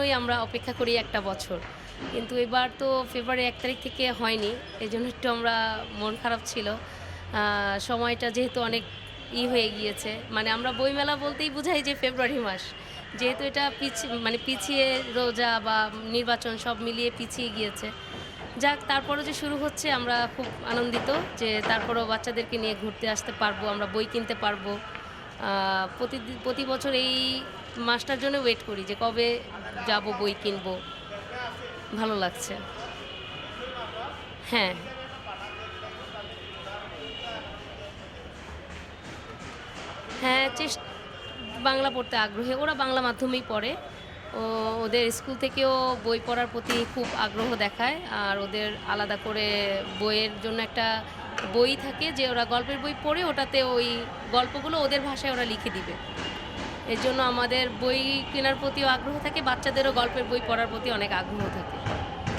জন্যই আমরা অপেক্ষা করি একটা বছর। কিন্তু এবার তো ফেব্রুয়ারি ১ তারিখ থেকে হয়নি। এজন্য একটু আমরা মন খারাপ ছিল। সময়টা যেহেতু অনেক হয়ে গিয়েছে। মানে আমরা বইমেলা বলতেই বুঝাই যে ফেব্রুয়ারি মাস। যেহেতু এটা মানে পিছিয়ে রোজা বা নির্বাচন সব মিলিয়ে পিছিয়ে গিয়েছে। যাক তারপরও যে শুরু হচ্ছে আমরা খুব আনন্দিত যে তারপরেও বাচ্চাদেরকে নিয়ে ঘুরতে আসতে পারবো, আমরা বই কিনতে পারবো। প্রতি বছর এই মাসটার জন্য ওয়েট করি যে কবে যাবো বই কিনবো। ভালো লাগছে। হ্যাঁ, হ্যাঁ, বাংলা পড়তে আগ্রহী। ওরা বাংলা মাধ্যমেই পড়ে। ও ওদের স্কুল থেকেও বই পড়ার প্রতি খুব আগ্রহ দেখায়। আর ওদের আলাদা করে বইয়ের জন্য একটা বই থাকে যে ওরা গল্পের বই পড়ে ওটাতে ওই গল্পগুলো ওদের ভাষায় ওরা লিখে দিবে। এজন্য আমাদের বই কেনার প্রতিও আগ্রহ থাকে, বাচ্চাদেরও গল্পের বই পড়ার প্রতি অনেক আগ্রহ থাকে।